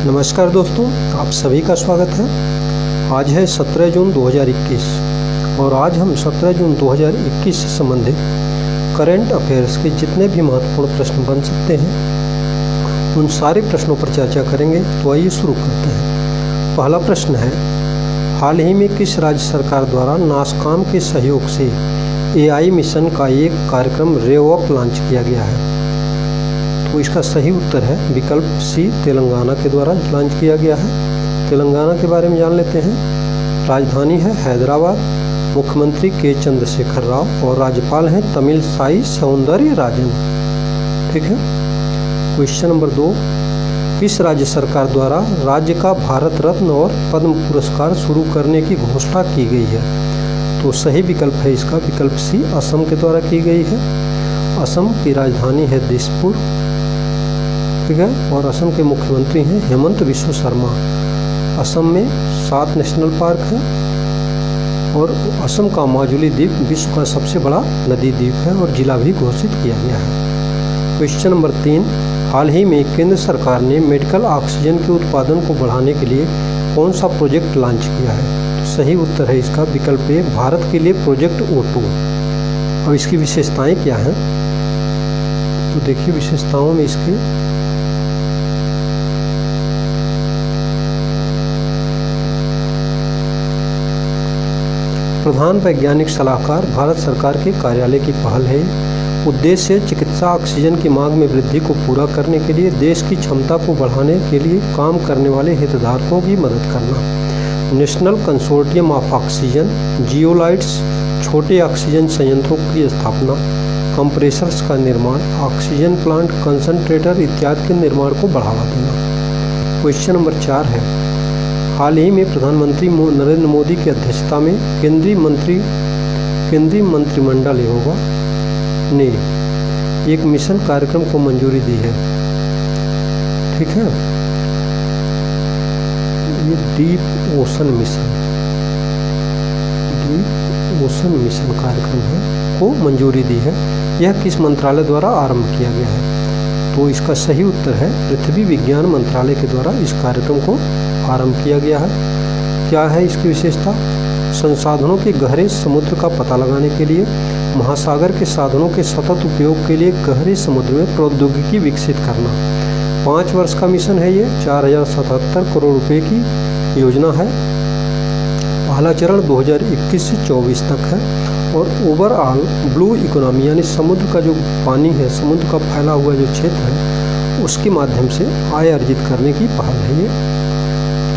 नमस्कार दोस्तों, आप सभी का स्वागत है। आज है 17 जून 2021 और आज हम 17 जून 2021 से संबंधित करंट अफेयर्स के जितने भी महत्वपूर्ण प्रश्न बन सकते हैं उन सारे प्रश्नों पर चर्चा करेंगे। तो आइए शुरू करते हैं। पहला प्रश्न है, हाल ही में किस राज्य सरकार द्वारा नासकॉम के सहयोग से AI मिशन का एक कार्यक्रम रेवॉक लॉन्च किया गया है? तो इसका सही उत्तर है विकल्प सी, तेलंगाना के द्वारा लॉन्च किया गया है। तेलंगाना के बारे में जान लेते हैं। राजधानी है हैदराबाद, मुख्यमंत्री के चंद्रशेखर राव और राज्यपाल हैं तमिलसाई सौंदरराजन। ठीक है। क्वेश्चन नंबर 2, किस राज्य सरकार द्वारा राज्य का भारत रत्न और पद्म पुरस्कार शुरू करने की घोषणा की गई है? तो सही विकल्प है इसका विकल्प सी, असम के द्वारा की गई है। असम की राजधानी है दिसपुर। ठीक है। और असम के मुख्यमंत्री हैं हेमंत बिस्वा शर्मा। असम में 7 नेशनल पार्क हैं और असम का माजुली द्वीप विश्व का सबसे बड़ा नदी द्वीप है और जिला भी घोषित किया गया है। क्वेश्चन नंबर 3, हाल ही में केंद्र सरकार ने मेडिकल ऑक्सीजन के उत्पादन को बढ़ाने के लिए कौन सा प्रोजेक्ट लॉन्च किया है? तो सही उत्तर है इसका विकल्प ए, भारत के लिए प्रोजेक्ट O2। अब इसकी विशेषताएं क्या हैं? तो देखिए विशेषताओं में इसके प्रधान वैज्ञानिक सलाहकार भारत सरकार के कार्यालय की पहल है। उद्देश्य चिकित्सा ऑक्सीजन की मांग में वृद्धि को पूरा करने के लिए देश की क्षमता को बढ़ाने के लिए काम करने वाले हितधारकों की मदद करना। National consortium of oxygen, zeolites, छोटे ऑक्सीजन संयंत्रों की स्थापना, कंप्रेसर्स का निर्माण, ऑक्सीजन प्लांट, कंसंट्रेटर इत्यादि के निर्माण को बढ़ावा देना। क्वेश्चन नंबर 4 है, हाल ही में प्रधानमंत्री नरेंद्र मोदी की अध्यक्षता में केंद्रीय मंत्रिमंडल ने एक मिशन कार्यक्रम को मंजूरी दी है। ठीक है। ये डीप ओशन मिशन कार्यक्रम है को मंजूरी दी है। यह किस मंत्रालय द्वारा आरंभ किया गया है? तो इसका सही उत्तर है पृथ्वी विज्ञान मंत्रालय के द्वारा इस कार्यक्रम को आरंभ किया गया है। क्या है इसकी विशेषता? संसाधनों के गहरे समुद्र का पता लगाने के लिए, महासागर के साधनों के सतत उपयोग के लिए गहरे समुद्र में प्रौद्योगिकी विकसित करना। 5 वर्ष का मिशन है ये, 4077 करोड़ रुपए की योजना है। पहला चरण 2021 से 24 तक है और ओवरऑल ब्लू इकोनॉमी यानी समुद्र का जो पानी है, समुद्र का फैला हुआ जो क्षेत्र है उसके माध्यम से आय अर्जित करने की पहल है ये।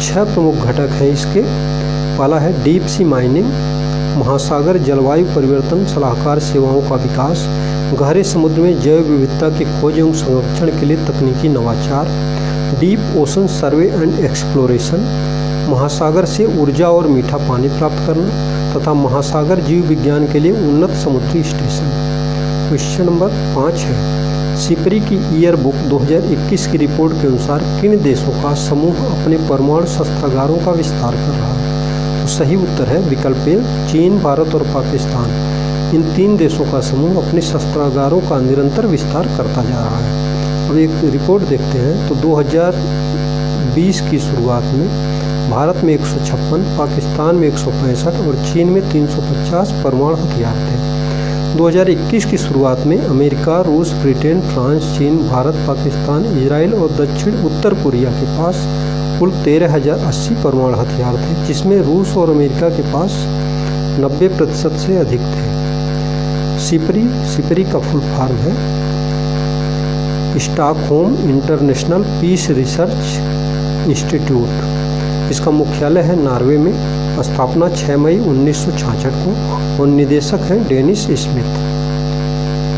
6 प्रमुख घटक हैं इसके। पहला है डीप सी माइनिंग, महासागर जलवायु परिवर्तन सलाहकार सेवाओं का विकास, गहरे समुद्र में जैव विविधता की खोज एवं संरक्षण के लिए तकनीकी नवाचार, deep ocean survey and exploration, महासागर से ऊर्जा और मीठा पानी प्राप्त करना तथा महासागर जीव विज्ञान के लिए उन्नत समुद्री स्टेशन। क्वेश्चन नंबर 5 है, सिपरी की ईयर बुक 2021 की रिपोर्ट के अनुसार किन देशों का समूह अपने परमाणु शस्त्रागारों का विस्तार कर रहा है? तो सही उत्तर है विकल्प ए, चीन, भारत और पाकिस्तान। इन 3 देशों का समूह अपने शस्त्रागारों का निरंतर विस्तार करता जा रहा है। अब एक रिपोर्ट देखते हैं। तो 2020 की शुरुआत में भारत में 156, पाकिस्तान में 165 और चीन में 350 परमाणु हथियार थे। 2021 की शुरुआत में अमेरिका, रूस, ब्रिटेन, फ्रांस, चीन, भारत, पाकिस्तान, इजराइल और दक्षिण उत्तर कोरिया के पास कुल 13,080 परमाणु हथियार थे, जिसमें रूस और अमेरिका के पास 90% से अधिक थे। सिपरी का फुल फॉर्म है Stockholm International Peace Research Institute. इसका मुख्यालय है नॉर्वे में। स्थापना 6 मई 1966 को और निदेशक हैं डेनिस स्मिथ।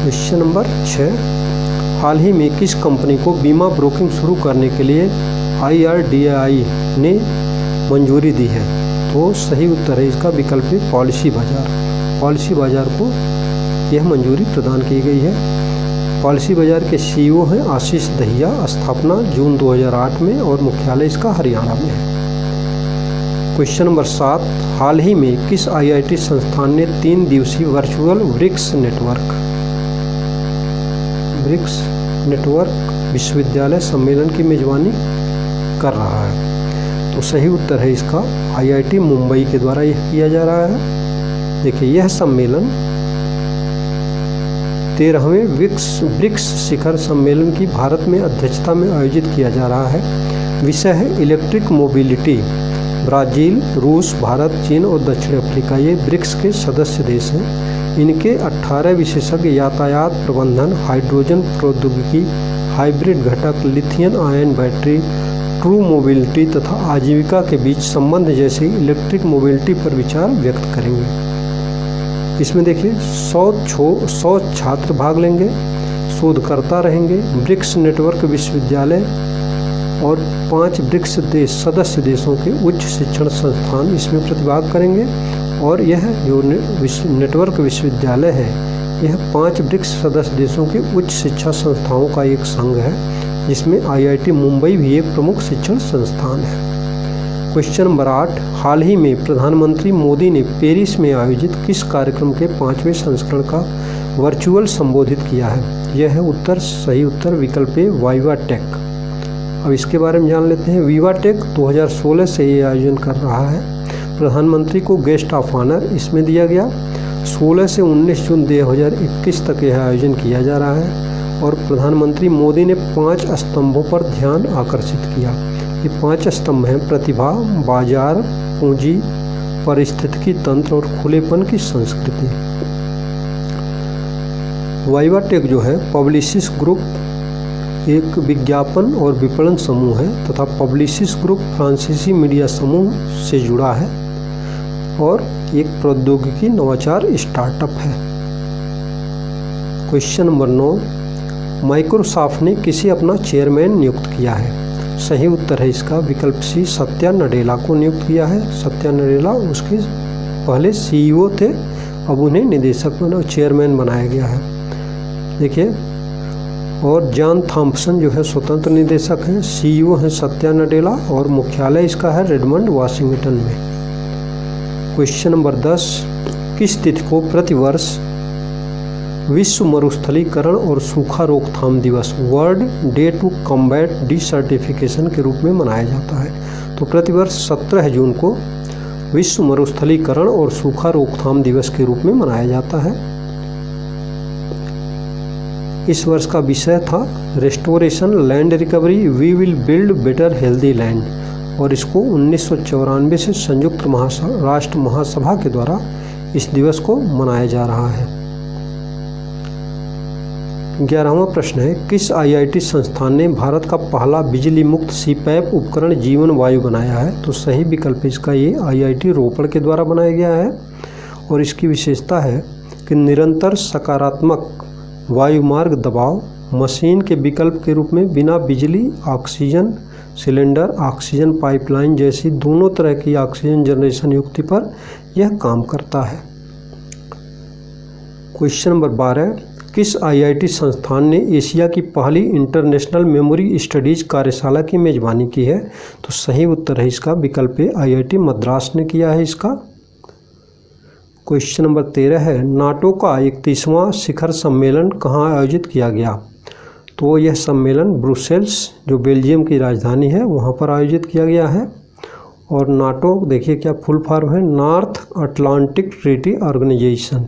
क्वेश्चन नंबर 6, हाल ही में किस कंपनी को बीमा ब्रोकिंग शुरू करने के लिए IRDAI ने मंजूरी दी है? तो सही उत्तर है इसका विकल्प है पॉलिसी बाजार। पॉलिसी बाजार को यह मंजूरी प्रदान की गई है। पॉलिसी बाजार के CEO हैं आशीष दहिया। स्थापना जून 2008 में और मुख्यालय इसका हरियाणा में है। क्वेश्चन नंबर 7, हाल ही में किस IIT संस्थान ने 3 दिवसीय वर्चुअल ब्रिक्स नेटवर्क विश्वविद्यालय सम्मेलन की मेजबानी कर रहा है। तो सही उत्तर है इसका IIT मुंबई के द्वारा यह किया जा रहा है। देखिए यह सम्मेलन 13वें ब्रिक्स शिखर सम्मेलन की भारत में अध्यक्षता में आयोजित किया जा रहा है। विषय है इलेक्ट्रिक मोबिलिटी। ब्राज़ील, रूस, भारत, चीन और दक्षिण अफ्रीका ये ब्रिक्स के सदस्य देश हैं। इनके 18 विशेषज्ञ यातायात प्रबंधन, हाइड्रोजन प्रौद्योगिकी, हाइब्रिड घटक, lithium ion battery, true mobility तथा आजीविका के बीच संबंध जैसे इलेक्ट्रिक मोबिलिटी पर विचार व्यक्त करेंगे। इसमें देखिए 100 छात्र भाग लेंगे, शोधकर्ता रहेंगे, ब्रिक्स नेटवर्क विश्वविद्यालय और 5 ब्रिक्स सदस्य देशों के उच्च शिक्षण संस्थान इसमें प्रतिभाग करेंगे। और यह जो नेटवर्क विश्वविद्यालय है यह 5 ब्रिक्स सदस्य देशों के उच्च शिक्षा संस्थाओं का एक संघ है, जिसमें IIT मुंबई भी एक प्रमुख शिक्षण संस्थान है। क्वेश्चन नंबर 8, हाल ही में प्रधानमंत्री मोदी ने पेरिस में आयोजित किस कार्यक्रम के 5वें संस्करण का वर्चुअल संबोधित किया है? यह है सही उत्तर विकल्प ए वाइवा टेक। अब इसके बारे में जान लेते हैं। विवा टेक 2016 से ये आयोजन कर रहा है। प्रधानमंत्री को गेस्ट ऑफ ऑनर इसमें दिया गया। 16 से 19 जून 2021 तक यह आयोजन किया जा रहा है और प्रधानमंत्री मोदी ने 5 स्तंभों पर ध्यान आकर्षित किया। ये 5 स्तंभ हैं: प्रतिभा, बाजार, पूंजी, पारिस्थितिकी तंत्र और खुलेपन की संस्कृति। वाइवा टेक जो है पब्लिसिस ग्रुप एक विज्ञापन और विपणन समूह है तथा पब्लिसिस ग्रुप फ्रांसीसी मीडिया समूह से जुड़ा है और एक प्रौद्योगिकी नवाचार स्टार्टअप है। क्वेश्चन नंबर 9, माइक्रोसॉफ्ट ने किसे अपना चेयरमैन नियुक्त किया है? सही उत्तर है इसका विकल्प सी, सत्या नडेला को नियुक्त किया है। सत्या नडेला उसके पहले CEO थे, अब उन्हें निदेशक चेयरमैन बनाया गया है। देखिए, और जॉन थॉम्पसन जो है स्वतंत्र निदेशक हैं। CEO हैं सत्या नडेला और मुख्यालय इसका है रेडमंड, वाशिंगटन में। क्वेश्चन नंबर 10, किस तिथि को प्रतिवर्ष विश्व मरुस्थलीकरण और सूखा रोकथाम दिवस वर्ल्ड डे टू कॉम्बैट डिसर्टिफिकेशन के रूप में मनाया जाता है? तो प्रतिवर्ष 17 जून को विश्व मरुस्थलीकरण और सूखा रोकथाम दिवस के रूप में मनाया जाता है। इस वर्ष का विषय था restoration land recovery, we will build better healthy land और इसको 1994 से संयुक्त राष्ट्र महासभा के द्वारा इस दिवस को मनाया जा रहा है। 11वां प्रश्न है, किस IIT संस्थान ने भारत का पहला बिजली मुक्त CPAP उपकरण जीवन वायु बनाया है? तो सही विकल्प इसका ये IIT रोपड़ के द्वारा बनाया गया है और इसकी विशेषता है कि निरंतर सकारात्मक वायुमार्ग दबाव मशीन के विकल्प के रूप में बिना बिजली ऑक्सीजन सिलेंडर, ऑक्सीजन पाइपलाइन जैसी दोनों तरह की ऑक्सीजन जनरेशन युक्ति पर यह काम करता है। क्वेश्चन नंबर 12, किस IIT संस्थान ने एशिया की पहली इंटरनेशनल मेमोरी स्टडीज कार्यशाला की मेजबानी की है? तो सही उत्तर है इसका विकल्प IIT मद्रास ने किया है इसका। क्वेश्चन नंबर 13 है, नाटो का 31वां शिखर सम्मेलन कहाँ आयोजित किया गया? तो यह सम्मेलन ब्रुसेल्स जो बेल्जियम की राजधानी है वहाँ पर आयोजित किया गया है। और नाटो देखिए क्या फुल फॉर्म है, नॉर्थ अटलांटिक ट्रीटी ऑर्गेनाइजेशन।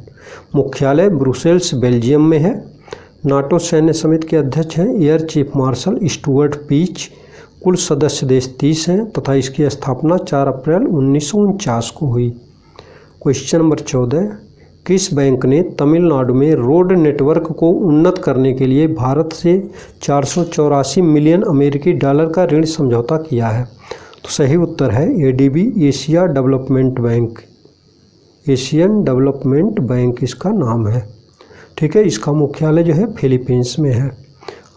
मुख्यालय ब्रुसेल्स बेल्जियम में है। नाटो सैन्य समिति के अध्यक्ष हैं air chief marshal Stuart Peach. कुल सदस्य देश 30 हैं तथा इसकी स्थापना 4 अप्रैल 1949 को हुई। क्वेश्चन नंबर 14, किस बैंक ने तमिलनाडु में रोड नेटवर्क को उन्नत करने के लिए भारत से 484 मिलियन अमेरिकी डॉलर का ऋण समझौता किया है? तो सही उत्तर है ADB Asia development bank, Asian development bank इसका नाम है। ठीक है, इसका मुख्यालय जो है फिलीपींस में है।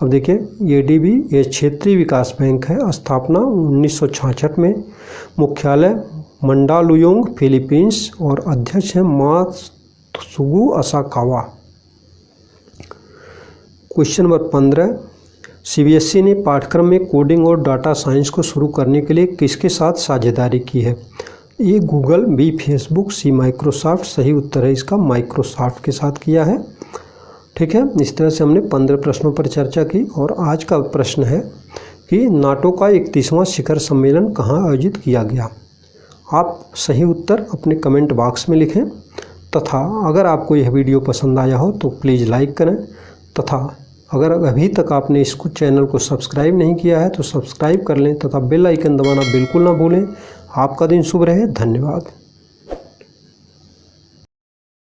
अब देखिए ADB ये क्षेत्रीय विकास बैंक है, स्थापना 1966 में, मुख्यालय मंडालुयोंग फिलीपींस और अध्यक्ष हैं मात्सुगु असाकावा। क्वेश्चन नंबर 15, CBSE ने पाठ्यक्रम में कोडिंग और डाटा साइंस को शुरू करने के लिए किसके साथ साझेदारी की है? A Google, B Facebook, C Microsoft. सही उत्तर है इसका माइक्रोसॉफ्ट के साथ किया है। ठीक है, इस तरह से हमने 15 प्रश्नों पर चर्चा की और आज का प्रश्न है कि नाटो का 31वां शिखर सम्मेलन कहाँ आयोजित किया गया। आप सही उत्तर अपने कमेंट बॉक्स में लिखें तथा अगर आपको यह वीडियो पसंद आया हो तो प्लीज़ लाइक करें तथा अगर अभी तक आपने इस चैनल को सब्सक्राइब नहीं किया है तो सब्सक्राइब कर लें तथा बेल आइकन दबाना बिल्कुल ना भूलें। आपका दिन शुभ रहे। धन्यवाद।